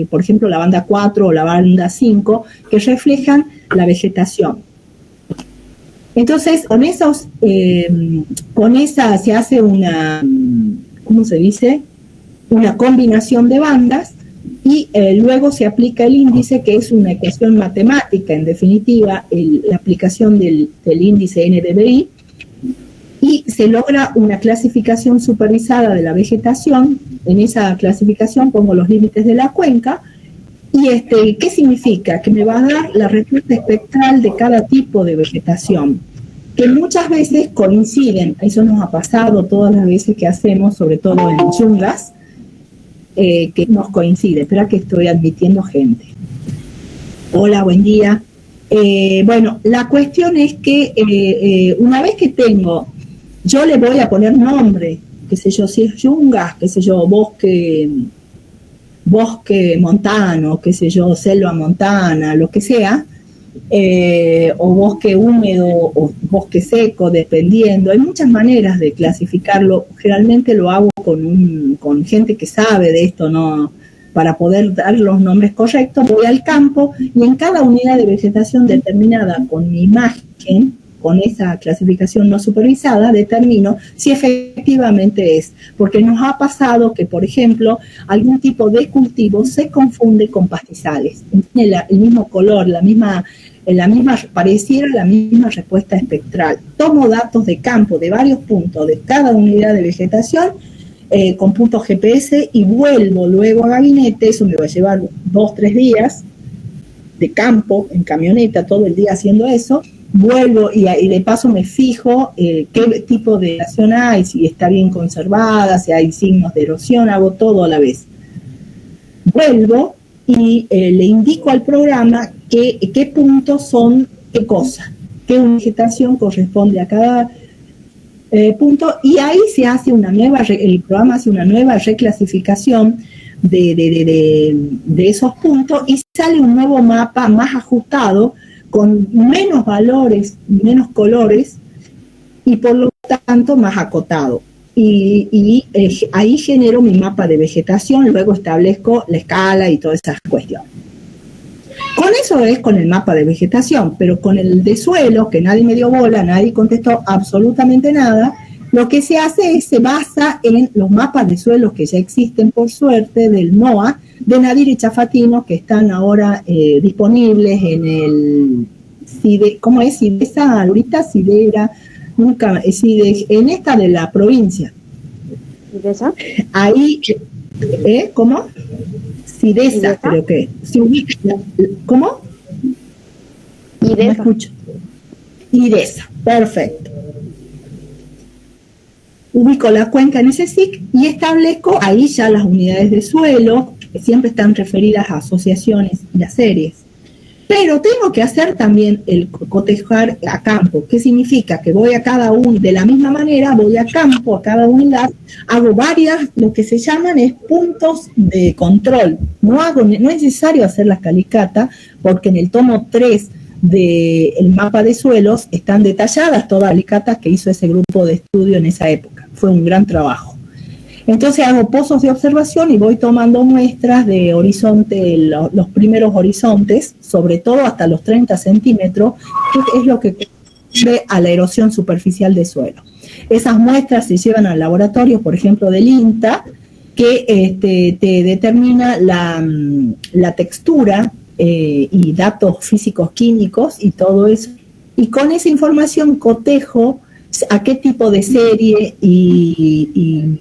por ejemplo la banda 4 o la banda 5, que reflejan la vegetación. Entonces, con esa se hace una, ¿cómo se dice? Una combinación de bandas y luego se aplica el índice, que es una ecuación matemática, en definitiva, la aplicación del índice NDVI, y se logra una clasificación supervisada de la vegetación. En esa clasificación pongo los límites de la cuenca. ¿Y qué significa? Que me va a dar la respuesta espectral de cada tipo de vegetación, que muchas veces coinciden. Eso nos ha pasado todas las veces que hacemos, sobre todo en yungas, que nos coincide. Espera que estoy admitiendo gente. Hola, buen día. Bueno, la cuestión es que una vez que tengo, yo le voy a poner nombre, qué sé yo, si es yungas, qué sé yo, bosque montano, qué sé yo, selva montana, lo que sea, o bosque húmedo o bosque seco, dependiendo. Hay muchas maneras de clasificarlo. Generalmente lo hago con gente que sabe de esto, ¿no? Para poder dar los nombres correctos, voy al campo y en cada unidad de vegetación determinada con mi imagen, con esa clasificación no supervisada, determino si efectivamente es. Porque nos ha pasado que, por ejemplo, algún tipo de cultivo se confunde con pastizales. Tiene el mismo color, pareciera la misma respuesta espectral. Tomo datos de campo de varios puntos de cada unidad de vegetación con puntos GPS y vuelvo luego a gabinete. Eso me va a llevar 2-3 días de campo, en camioneta, todo el día haciendo eso. Vuelvo y de paso me fijo qué tipo de erosión hay, si está bien conservada, si hay signos de erosión, hago todo a la vez. Vuelvo y le indico al programa qué puntos son qué cosa, qué vegetación corresponde a cada punto, y ahí se hace el programa hace una nueva reclasificación de esos puntos y sale un nuevo mapa más ajustado, con menos valores, menos colores, y por lo tanto más acotado. Y ahí genero mi mapa de vegetación, luego establezco la escala y todas esas cuestiones. Con eso es con el mapa de vegetación, pero con el de suelo, que nadie me dio bola, nadie contestó absolutamente nada, lo que se hace es, se basa en los mapas de suelos que ya existen, por suerte, del NOAA, de Nadir y Chafatino, que están ahora disponibles en el ¿cómo es? Sidesa, ahorita Sidera, nunca, en esta de la provincia. ¿Sidesa? Ahí, ¿cómo? Sidesa, creo que. ¿Cómo? Idesa. No me escucho. Idesa, perfecto. Ubico la cuenca en ese SIC y establezco ahí ya las unidades de suelo, que siempre están referidas a asociaciones y a series. Pero tengo que hacer también el cotejar a campo. ¿Qué significa? Que voy a cada uno, de la misma manera, voy a campo, a cada unidad, hago varias, lo que se llaman es puntos de control. No es necesario hacer la calicata, porque en el tomo 3 del mapa de suelos están detalladas todas las calicatas que hizo ese grupo de estudio en esa época. Fue un gran trabajo. Entonces hago pozos de observación y voy tomando muestras de horizonte, los primeros horizontes, sobre todo hasta los 30 centímetros, que es lo que corresponde a la erosión superficial de suelo. Esas muestras se llevan al laboratorio, por ejemplo, del INTA, que te determina la textura y datos físicos químicos y todo eso. Y con esa información cotejo a qué tipo de serie y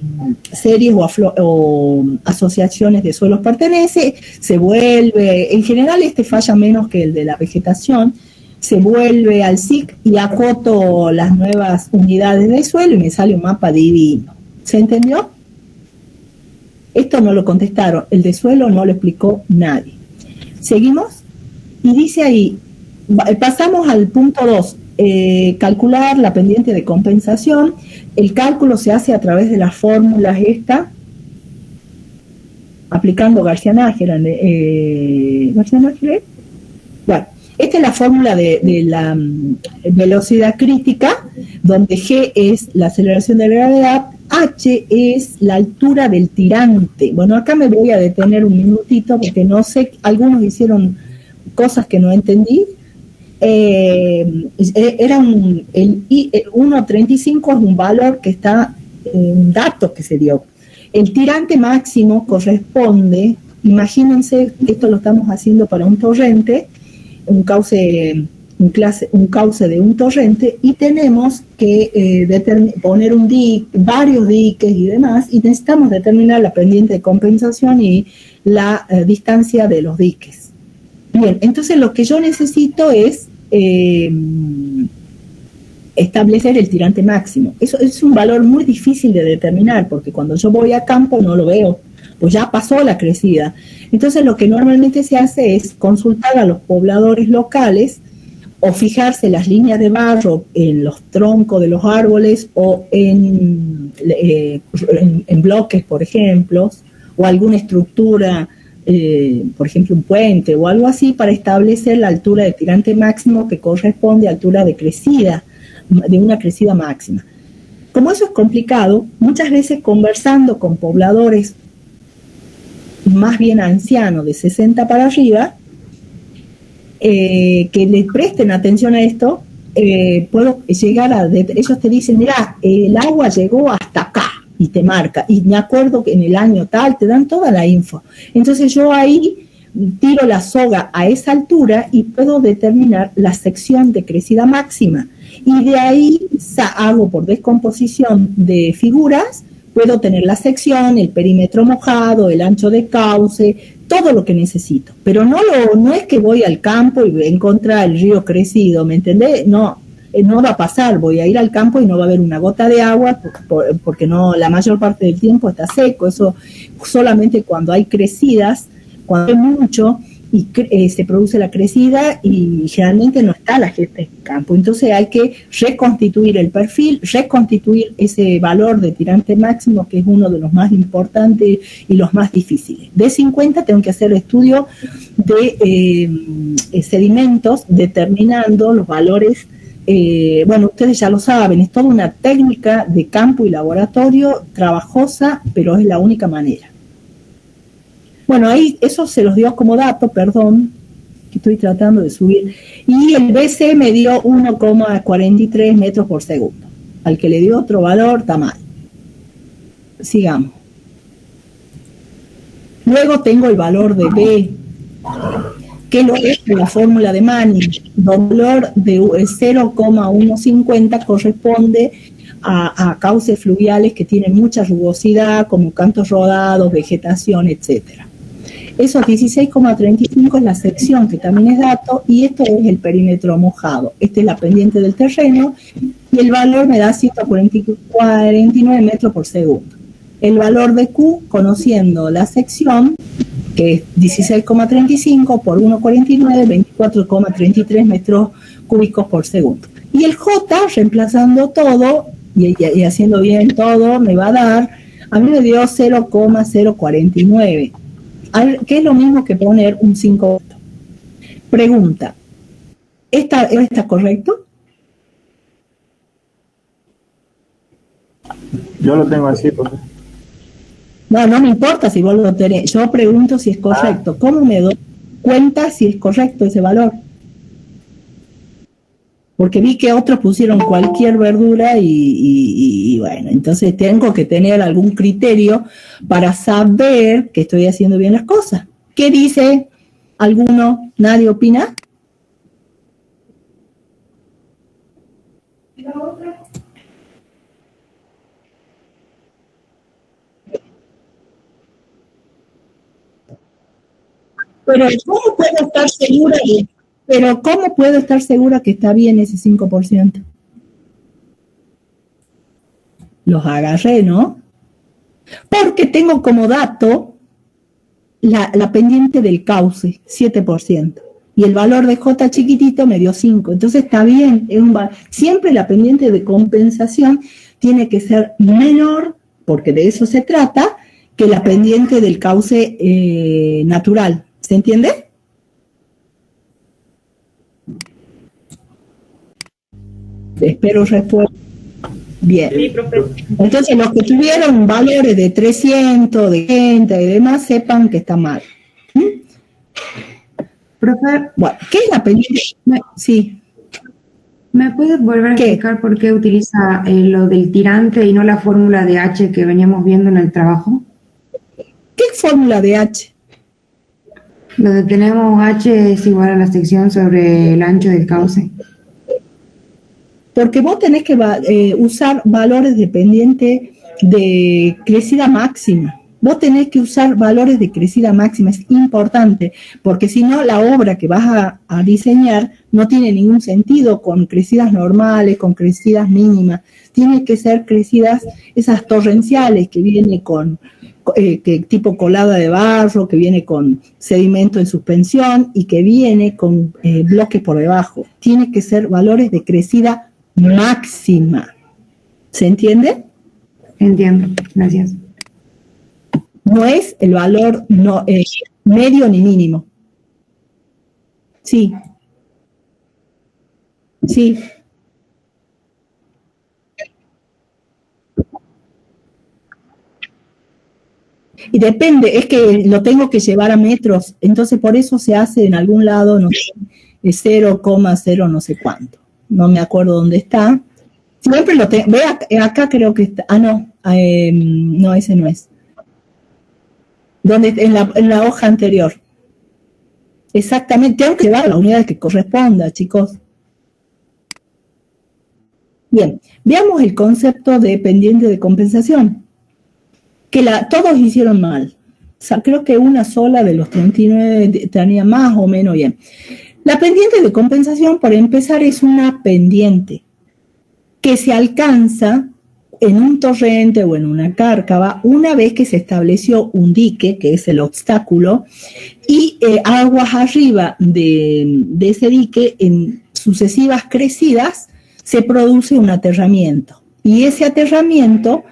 series o asociaciones de suelos pertenece, se vuelve, en general falla menos que el de la vegetación, se vuelve al SIC y acoto las nuevas unidades de suelo y me sale un mapa divino. ¿Se entendió? Esto no lo contestaron, el de suelo no lo explicó nadie. ¿Seguimos? Y dice ahí, pasamos al punto 2. Calcular la pendiente de compensación. El cálculo se hace a través de las fórmulas aplicando García-Nájera. Bueno, esta es la fórmula de la velocidad crítica, donde G es la aceleración de la gravedad, H es la altura del tirante. Bueno, acá me voy a detener un minutito porque no sé, algunos hicieron cosas que no entendí. El 1.35 es un valor que está, un dato que se dio. El tirante máximo corresponde, imagínense, esto lo estamos haciendo para un torrente, un cauce de un torrente, y tenemos que poner varios diques y demás, y necesitamos determinar la pendiente de compensación y la distancia de los diques. Bien, entonces lo que yo necesito es establecer el tirante máximo. Eso es un valor muy difícil de determinar, porque cuando yo voy a campo no lo veo, pues ya pasó la crecida. Entonces lo que normalmente se hace es consultar a los pobladores locales o fijarse las líneas de barro en los troncos de los árboles o en bloques, por ejemplo, o alguna estructura, por ejemplo un puente o algo así, para establecer la altura de tirante máximo que corresponde a altura de crecida, de una crecida máxima. Como eso es complicado, muchas veces conversando con pobladores más bien ancianos, de 60 para arriba, que les presten atención a esto, puedo llegar ellos te dicen, mira, el agua llegó hasta acá, y te marca, y me acuerdo que en el año tal, te dan toda la info. Entonces yo ahí tiro la soga a esa altura y puedo determinar la sección de crecida máxima, y de ahí hago por descomposición de figuras, puedo tener la sección, el perímetro mojado, el ancho de cauce, todo lo que necesito. Pero no es que voy al campo y voy a encontrar el río crecido, ¿me entendés? No va a pasar, voy a ir al campo y no va a haber una gota de agua porque no, la mayor parte del tiempo está seco. Eso solamente cuando hay crecidas, cuando hay mucho y se produce la crecida, y generalmente no está la gente en campo. Entonces hay que reconstituir el perfil, reconstituir ese valor de tirante máximo, que es uno de los más importantes y los más difíciles. De 50 tengo que hacer estudio de sedimentos, determinando los valores. Bueno, ustedes ya lo saben, es toda una técnica de campo y laboratorio trabajosa, pero es la única manera. Bueno, ahí eso se los dio como dato, perdón, que estoy tratando de subir. Y el BC me dio 1,43 metros por segundo. Al que le dio otro valor, está mal. Sigamos. Luego tengo el valor de B, que lo es la fórmula de Manning. El valor de 0,150 corresponde a cauces fluviales que tienen mucha rugosidad, como cantos rodados, vegetación, etcétera. Esos 16,35 es la sección, que también es dato, y esto es el perímetro mojado. Esta es la pendiente del terreno, y el valor me da 149 metros por segundo. El valor de Q, conociendo la sección, que es 16,35 por 1,49, 24,33 metros cúbicos por segundo. Y el J, reemplazando todo y haciendo bien todo, me va a dar, a mí me dio 0,049, que es lo mismo que poner un 5. Pregunta, ¿está correcto? Yo lo tengo así, profesor. No me importa si vos lo tenés. Yo pregunto si es correcto. ¿Cómo me doy cuenta si es correcto ese valor? Porque vi que otros pusieron cualquier verdura y bueno, entonces tengo que tener algún criterio para saber que estoy haciendo bien las cosas. ¿Qué dice alguno? ¿Nadie opina? Pero ¿cómo puedo estar segura que está bien ese 5%? Los agarré, ¿no? Porque tengo como dato la pendiente del cauce, 7%. Y el valor de J chiquitito me dio 5. Entonces está bien. Siempre la pendiente de compensación tiene que ser menor, porque de eso se trata, que la pendiente del cauce natural. ¿Se entiende? Espero respuesta. Bien. Sí, profe. Entonces, los que tuvieron valores de 300, de 30 y demás, sepan que está mal. Profe, Bueno, ¿qué es la pendiente? Sí. ¿me puedes volver a ¿Qué? explicar por qué utiliza lo del tirante y no la fórmula de H que veníamos viendo en el trabajo? ¿Qué fórmula de H? Donde tenemos H es igual a la sección sobre el ancho del cauce. Porque vos tenés que usar valores dependientes de crecida máxima. Vos tenés que usar valores de crecida máxima, es importante, porque si no, la obra que vas a diseñar no tiene ningún sentido con crecidas normales, con crecidas mínimas. Tiene que ser crecidas, esas torrenciales que viene con que tipo colada de barro, que viene con sedimento en suspensión y que viene con bloques por debajo. Tiene que ser valores de crecida máxima. ¿Se entiende? Entiendo, gracias. No es el valor medio ni mínimo. Sí. Sí. Y depende, es que lo tengo que llevar a metros, entonces por eso se hace en algún lado, no sé, 0,0 no sé cuánto. No me acuerdo dónde está. Siempre lo tengo. Ve acá creo que está. No, ese no es. Donde en la hoja anterior. Exactamente, tengo que llevar la unidad que corresponda, chicos. Bien, veamos el concepto de pendiente de compensación. Que todos hicieron mal. O sea, creo que una sola de los 39 tenía más o menos bien. La pendiente de compensación, por empezar, es una pendiente que se alcanza en un torrente o en una cárcava una vez que se estableció un dique, que es el obstáculo, y aguas arriba de ese dique, en sucesivas crecidas, se produce un aterramiento. Y ese aterramiento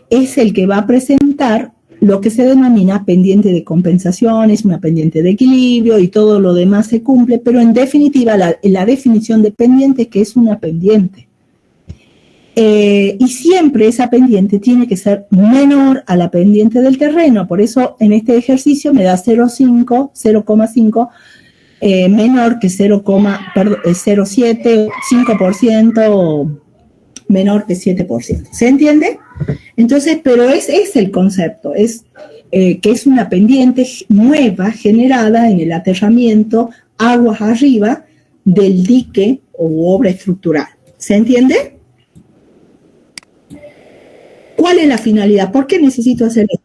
es el que va a presentar lo que se denomina pendiente de compensación, es una pendiente de equilibrio y todo lo demás se cumple, pero en definitiva la definición de pendiente es que es una pendiente. Y siempre esa pendiente tiene que ser menor a la pendiente del terreno, por eso en este ejercicio me da 0,5 menor que 0,07, 5% menor que 7%. ¿Se entiende? Entonces, pero ese es el concepto, es que es una pendiente nueva generada en el aterramiento aguas arriba del dique o obra estructural. ¿Se entiende? ¿Cuál es la finalidad? ¿Por qué necesito hacer esto?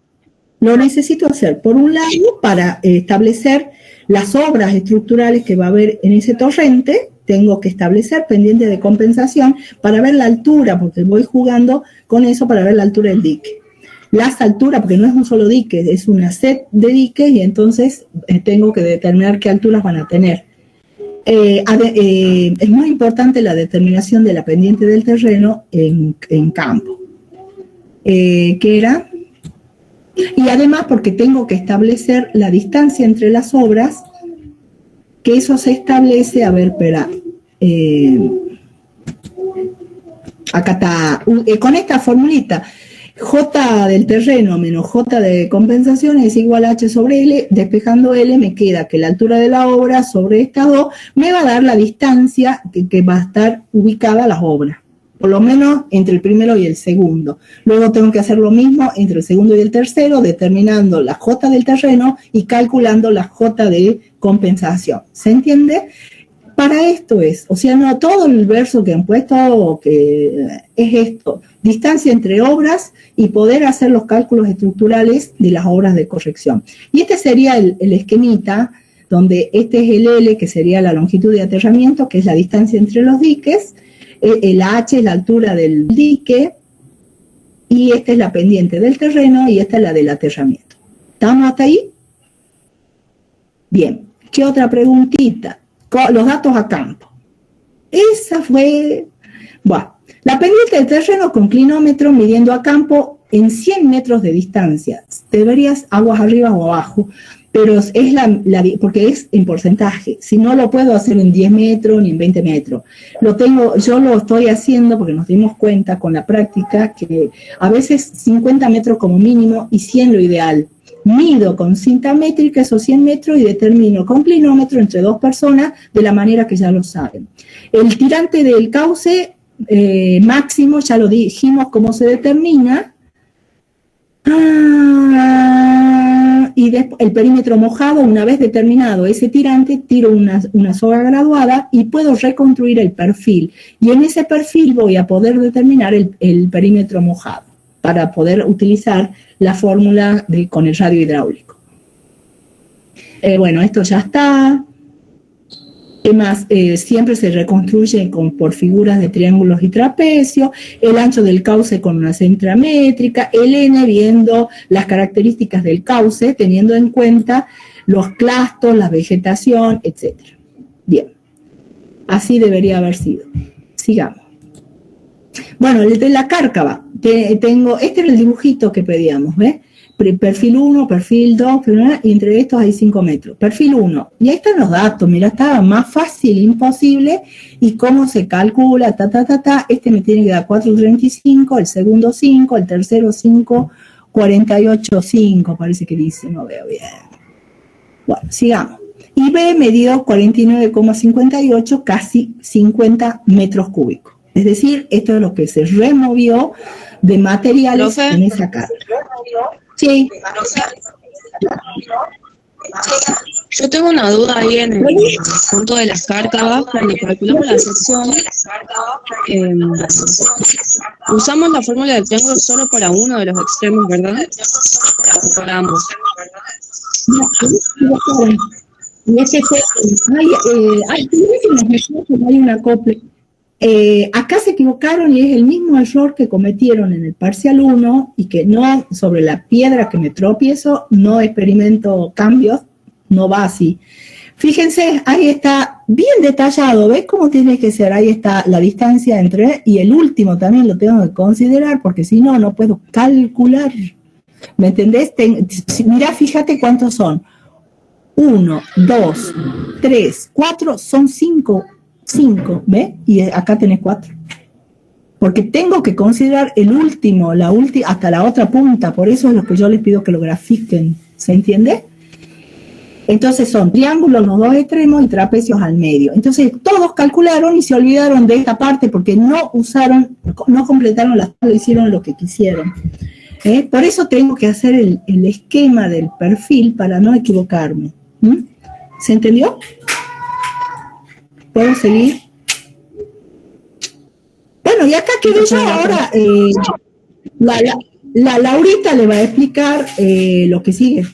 Lo necesito hacer, por un lado, para establecer las obras estructurales que va a haber en ese torrente. Tengo que establecer pendiente de compensación para ver la altura, porque voy jugando con eso para ver la altura del dique. Las alturas, porque no es un solo dique, es una set de diques y entonces tengo que determinar qué alturas van a tener. Es muy importante la determinación de la pendiente del terreno en campo. ¿Qué era? Y además porque tengo que establecer la distancia entre las obras, que eso se establece, a ver, espera, acá está, con esta formulita, J del terreno menos J de compensación es igual a H sobre L, despejando L me queda que la altura de la obra sobre estas dos me va a dar la distancia que va a estar ubicada las obras, por lo menos entre el primero y el segundo. Luego tengo que hacer lo mismo entre el segundo y el tercero, determinando la J del terreno y calculando la J de compensación. ¿Se entiende? Para esto es, o sea, no todo el verso que han puesto que es esto, distancia entre obras y poder hacer los cálculos estructurales de las obras de corrección. Y este sería el esquemita, donde este es el L, que sería la longitud de aterramiento, que es la distancia entre los diques, el H es la altura del dique, y esta es la pendiente del terreno, y esta es la del aterramiento. ¿Estamos hasta ahí? Bien, ¿qué otra preguntita? Los datos a campo. Esa fue, bueno, la pendiente del terreno con clinómetro midiendo a campo en 100 metros de distancia. Deberías aguas arriba o abajo. pero es porque es en porcentaje. Si no lo puedo hacer en 10 metros ni en 20 metros. Yo lo estoy haciendo porque nos dimos cuenta con la práctica que a veces 50 metros como mínimo y 100 lo ideal. Mido con cinta métrica esos 100 metros y determino con clinómetro entre dos personas de la manera que ya lo saben. El tirante del cauce máximo, ya lo dijimos cómo se determina. Y después, el perímetro mojado, una vez determinado ese tirante, tiro una soga graduada y puedo reconstruir el perfil. Y en ese perfil voy a poder determinar el perímetro mojado para poder utilizar la fórmula con el radio hidráulico. Bueno, esto ya está. ¿Qué más? Siempre se reconstruye por figuras de triángulos y trapecios, el ancho del cauce con una centra métrica, el N viendo las características del cauce, teniendo en cuenta los clastos, la vegetación, etc. Bien, así debería haber sido. Sigamos. Bueno, el de la cárcava, este era el dibujito que pedíamos, ¿ves? Perfil 1, perfil 2, y entre estos hay 5 metros. Perfil 1, y ahí están los datos, mira, estaba más fácil, imposible, y cómo se calcula, este me tiene que dar 4.35, el segundo 5, el tercero 5, 48.5, parece que dice, no veo bien. Bueno, sigamos. Y B me dio 49,58, casi 50 metros cúbicos. Es decir, esto es lo que se removió de materiales en esa carga. Sí. Yo tengo una duda ahí en el punto de las cárcavas. Cuando calculamos la sección, usamos la fórmula del triángulo solo para uno de los extremos, ¿verdad? O para ambos. Y ese fue, hay un acople. Acá se equivocaron y es el mismo error que cometieron en el parcial 1 y que no, sobre la piedra que me tropiezo, no experimento cambios, no va así. Fíjense, ahí está bien detallado, ¿ves cómo tiene que ser? Ahí está la distancia entre, y el último también lo tengo que considerar porque si no, no puedo calcular. ¿Me entendés? Mirá, fíjate cuántos son. 1, 2, 3, 4, son 5, ¿ves? Y acá tenés 4. Porque tengo que considerar el último, hasta la otra punta, por eso es lo que yo les pido que lo grafiquen, ¿se entiende? Entonces son triángulos los dos extremos y trapecios al medio. Entonces todos calcularon y se olvidaron de esta parte porque no completaron las tablas, hicieron lo que quisieron. Por eso tengo que hacer el esquema del perfil para no equivocarme. ¿Se entendió? ¿Puedo seguir? Bueno, y acá quedé yo ahora. La Laurita le va a explicar lo que sigue.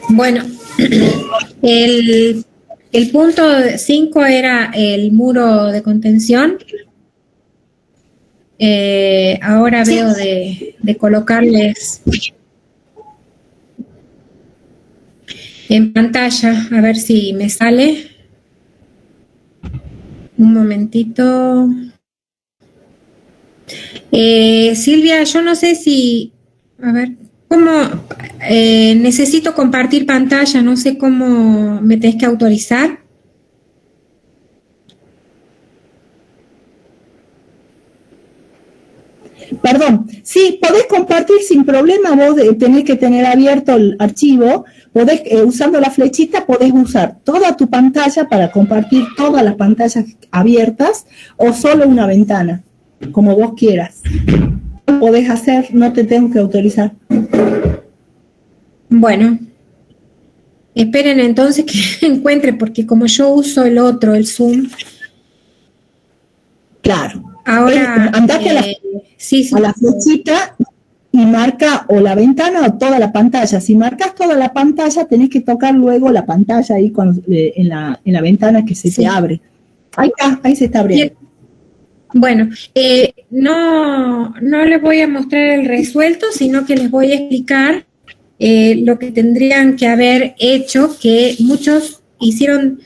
Bueno, el punto 5 era el muro de contención. Ahora veo de colocarles en pantalla, a ver si me sale. Un momentito. Silvia, yo no sé si, a ver, ¿cómo? Necesito compartir pantalla, no sé cómo me tenés que autorizar. Perdón, sí, podés compartir sin problema, vos tenés que tener abierto el archivo, podés, usando la flechita podés usar toda tu pantalla para compartir todas las pantallas abiertas o solo una ventana, como vos quieras. Podés hacer, no te tengo que autorizar. Bueno, esperen entonces que encuentre, porque como yo uso el otro, el Zoom. Claro. Ahora, andate a la flechita y marca o la ventana o toda la pantalla. Si marcas toda la pantalla, tenés que tocar luego la pantalla ahí en la ventana que se te abre. Ahí se está abriendo. Bueno, no les voy a mostrar el resuelto, sino que les voy a explicar lo que tendrían que haber hecho, que muchos hicieron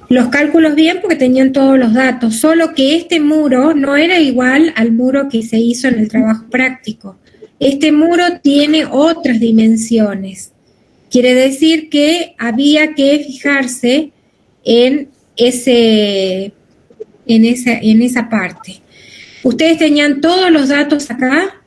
los cálculos bien porque tenían todos los datos, solo que este muro no era igual al muro que se hizo en el trabajo práctico. este muro tiene otras dimensiones. Quiere decir que había que fijarse en esa parte. Ustedes tenían todos los datos acá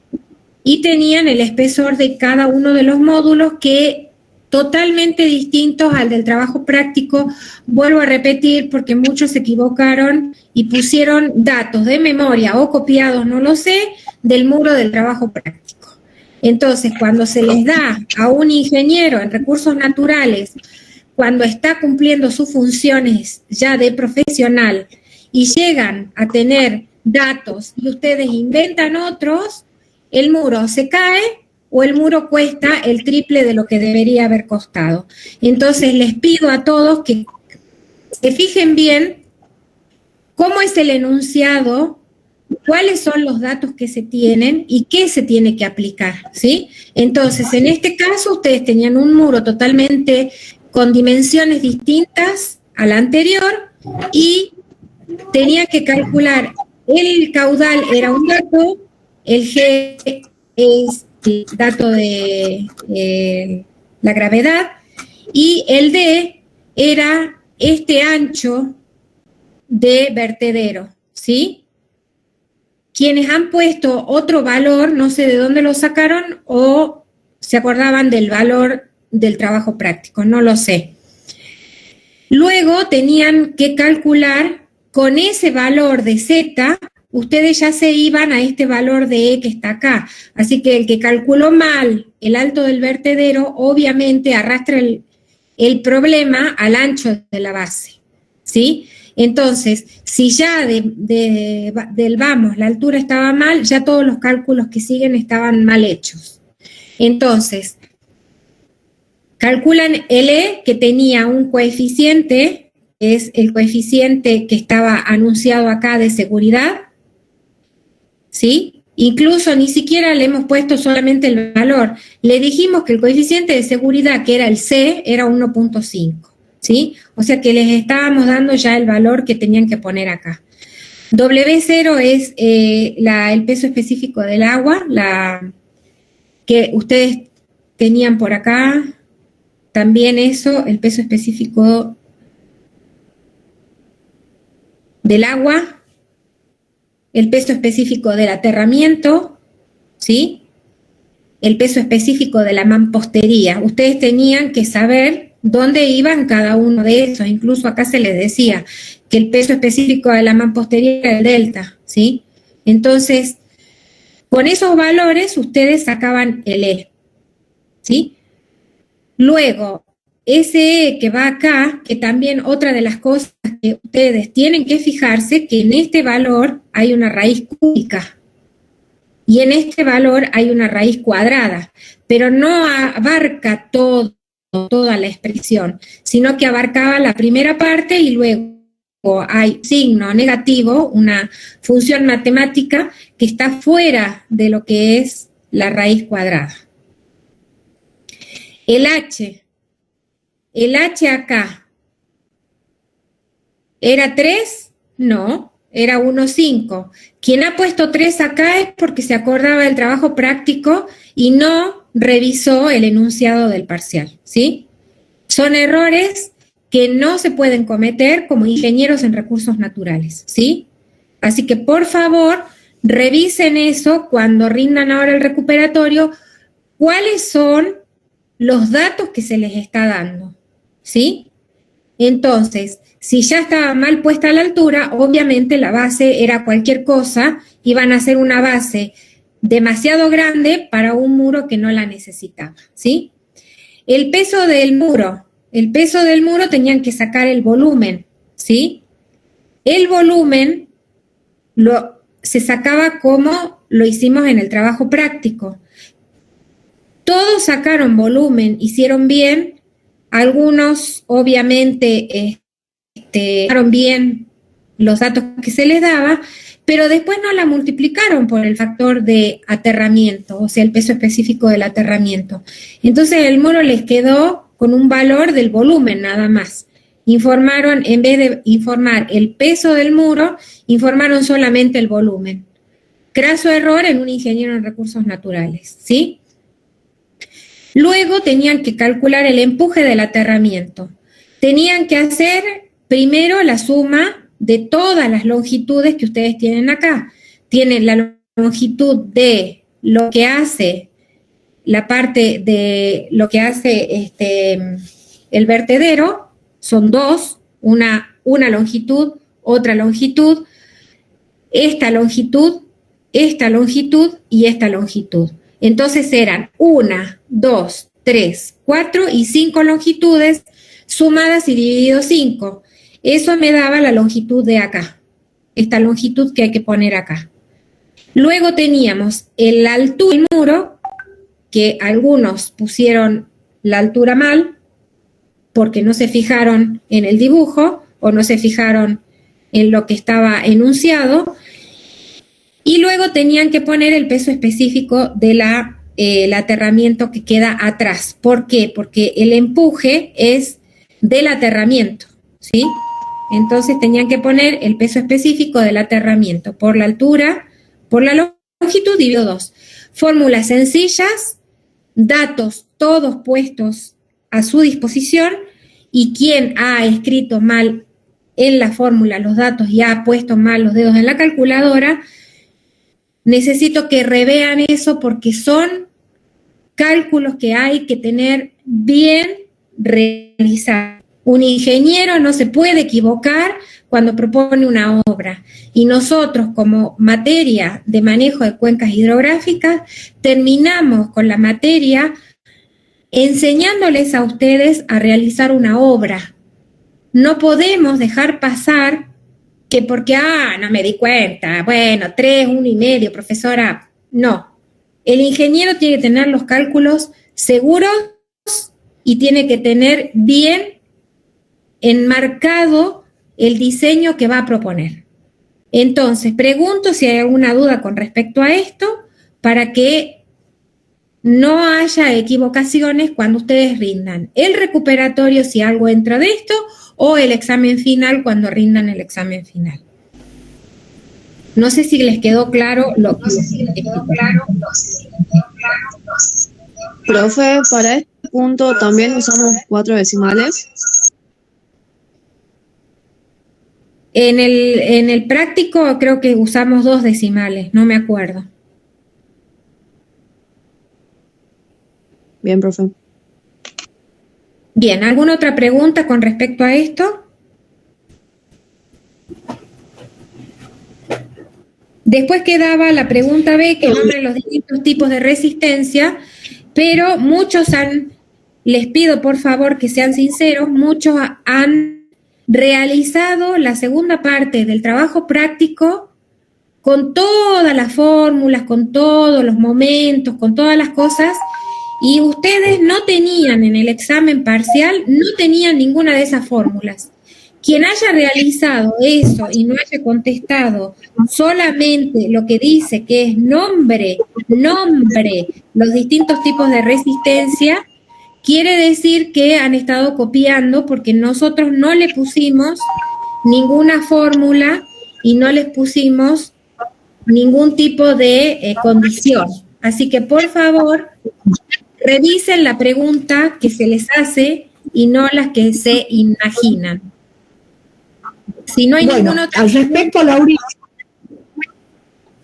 y tenían el espesor de cada uno de los módulos, que totalmente distintos al del trabajo práctico. Vuelvo a repetir porque muchos se equivocaron y pusieron datos de memoria o copiados, no lo sé, del muro del trabajo práctico. Entonces, cuando se les da a un ingeniero en recursos naturales, cuando está cumpliendo sus funciones ya de profesional y llegan a tener datos y ustedes inventan otros, el muro se cae o el muro cuesta el triple de lo que debería haber costado. Entonces les pido a todos que se fijen bien cómo es el enunciado, cuáles son los datos que se tienen y qué se tiene que aplicar, ¿sí? Entonces, en este caso, ustedes tenían un muro totalmente con dimensiones distintas a la anterior y tenían que calcular el caudal, era un dato, el G es el dato de la gravedad, y el D era este ancho de vertedero, ¿sí? Quienes han puesto otro valor, no sé de dónde lo sacaron o se acordaban del valor del trabajo práctico, no lo sé. Luego tenían que calcular con ese valor de Z, ustedes ya se iban a este valor de E que está acá. Así que el que calculó mal el alto del vertedero, obviamente arrastra el problema al ancho de la base, ¿sí? Entonces, si ya del vamos la altura estaba mal, ya todos los cálculos que siguen estaban mal hechos. Entonces, calculan el E, que tenía un coeficiente, es el coeficiente que estaba anunciado acá de seguridad, ¿sí? Incluso ni siquiera le hemos puesto solamente el valor. Le dijimos que el coeficiente de seguridad, que era el C, era 1.5, ¿sí? O sea que les estábamos dando ya el valor que tenían que poner acá. W0 es el peso específico del agua, que ustedes tenían por acá, también eso, el peso específico del agua, el peso específico del aterramiento, ¿sí? El peso específico de la mampostería. Ustedes tenían que saber dónde iban cada uno de esos. Incluso acá se les decía que el peso específico de la mampostería era el delta, ¿sí? Entonces, con esos valores ustedes sacaban el E, ¿sí? Luego, ese E que va acá, que también otra de las cosas que ustedes tienen que fijarse, que en este valor hay una raíz cúbica y en este valor hay una raíz cuadrada, pero no abarca toda la expresión, sino que abarcaba la primera parte y luego hay signo negativo, una función matemática que está fuera de lo que es la raíz cuadrada. El H acá, ¿era 3? No, era 1,5. Quien ha puesto 3 acá es porque se acordaba del trabajo práctico y no revisó el enunciado del parcial, ¿sí? Son errores que no se pueden cometer como ingenieros en recursos naturales, ¿sí? Así que, por favor, revisen eso cuando rindan ahora el recuperatorio, cuáles son los datos que se les está dando, ¿sí? Entonces, si ya estaba mal puesta la altura, obviamente la base era cualquier cosa, iban a hacer una base demasiado grande para un muro que no la necesitaba, ¿sí? El peso del muro tenían que sacar el volumen, ¿sí? El volumen se sacaba como lo hicimos en el trabajo práctico. Todos sacaron volumen, hicieron bien, algunos obviamente sacaron bien los datos que se les daba, pero después no la multiplicaron por el factor de aterramiento, o sea, el peso específico del aterramiento. Entonces el muro les quedó con un valor del volumen nada más. Informaron, en vez de informar el peso del muro, informaron solamente el volumen. craso error en un ingeniero en recursos naturales, ¿sí? Luego tenían que calcular el empuje del aterramiento. Tenían que hacer primero la suma de todas las longitudes que ustedes tienen acá. Tienen la longitud de lo que hace la parte de lo que hace el vertedero, son dos, una longitud, otra longitud, esta longitud y esta longitud. Entonces eran 1, 2, 3, 4 y 5 longitudes sumadas y dividido 5. Eso me daba la longitud de acá, esta longitud que hay que poner acá. Luego teníamos la altura del muro, que algunos pusieron la altura mal, porque no se fijaron en el dibujo o no se fijaron en lo que estaba enunciado, y luego tenían que poner el peso específico de el aterramiento que queda atrás. ¿Por qué? Porque el empuje es del aterramiento, ¿sí? Entonces tenían que poner el peso específico del aterramiento por la altura, por la longitud dividido 2. Fórmulas sencillas, datos todos puestos a su disposición, y quien ha escrito mal en la fórmula los datos y ha puesto mal los dedos en la calculadora, necesito que revean eso porque son cálculos que hay que tener bien realizados. Un ingeniero no se puede equivocar cuando propone una obra, y nosotros como materia de manejo de cuencas hidrográficas terminamos con la materia enseñándoles a ustedes a realizar una obra. No podemos dejar pasar que porque, no me di cuenta, bueno, 3, 1,5, profesora. No, el ingeniero tiene que tener los cálculos seguros y tiene que tener bien enmarcado el diseño que va a proponer. Entonces, pregunto si hay alguna duda con respecto a esto para que no haya equivocaciones cuando ustedes rindan el recuperatorio, si algo entra de esto, o el examen final cuando rindan el examen final. No sé si les quedó claro lo que Profe, para este punto también usamos 4 decimales. En el práctico creo que usamos 2 decimales, no me acuerdo. Bien, profe. Bien, ¿alguna otra pregunta con respecto a esto? Después quedaba la pregunta B, que nombra los distintos tipos de resistencia, pero muchos les pido por favor que sean sinceros, muchos han realizado la segunda parte del trabajo práctico con todas las fórmulas, con todos los momentos, con todas las cosas, y ustedes no tenían en el examen parcial, no tenían ninguna de esas fórmulas. Quien haya realizado eso y no haya contestado solamente lo que dice que es nombre, los distintos tipos de resistencia, quiere decir que han estado copiando porque nosotros no le pusimos ninguna fórmula y no les pusimos ningún tipo de condición. Así que, por favor, revisen la pregunta que se les hace y no las que se imaginan. Si no hay ninguna otra al respecto, Laurita,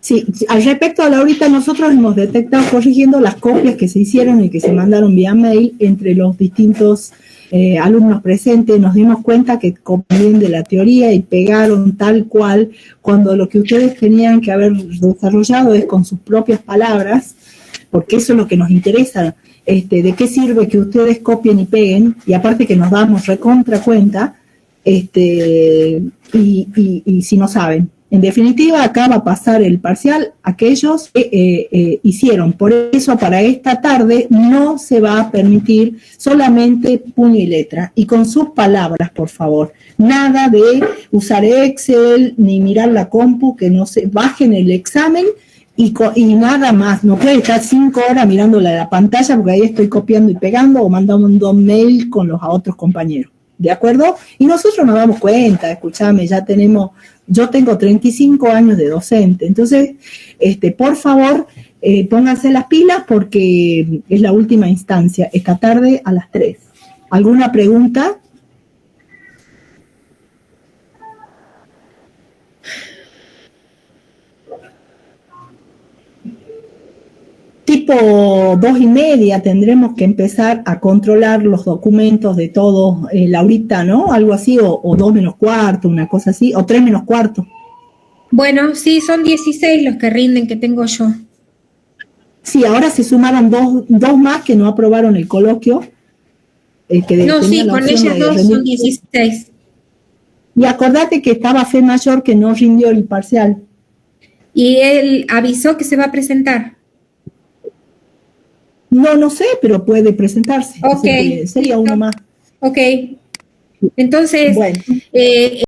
sí, al respecto a Laurita, nosotros hemos detectado, corrigiendo las copias que se hicieron y que se mandaron vía mail entre los distintos alumnos presentes, nos dimos cuenta que copiaron de la teoría y pegaron tal cual, cuando lo que ustedes tenían que haber desarrollado es con sus propias palabras, porque eso es lo que nos interesa. ¿De qué sirve que ustedes copien y peguen? Y aparte que nos damos recontra cuenta, y si no saben. En definitiva, acá va a pasar el parcial aquellos que hicieron. Por eso, para esta tarde no se va a permitir solamente puño y letra. Y con sus palabras, por favor. Nada de usar Excel, ni mirar la compu, que no se bajen el examen y nada más. No puede estar 5 horas mirando la pantalla porque ahí estoy copiando y pegando o mandando un mail con los otros compañeros. ¿De acuerdo? Y nosotros nos damos cuenta, escuchame, ya tenemos Yo tengo 35 años de docente, entonces, por favor, pónganse las pilas porque es la última instancia, esta tarde a las 3. ¿Alguna pregunta? Tipo 2:30 tendremos que empezar a controlar los documentos de todos, Laurita, ¿no? Algo así, o 2 menos cuarto, una cosa así, o 3 menos cuarto. Bueno, sí, son 16 los que rinden que tengo yo. Sí, ahora se sumaron dos más que no aprobaron el coloquio. No, sí, con ellas dos son 16. Y acordate que estaba Fe Mayor que no rindió el parcial. Y él avisó que se va a presentar. No sé, pero puede presentarse. Ok. Sería uno más. Ok. Entonces, bueno.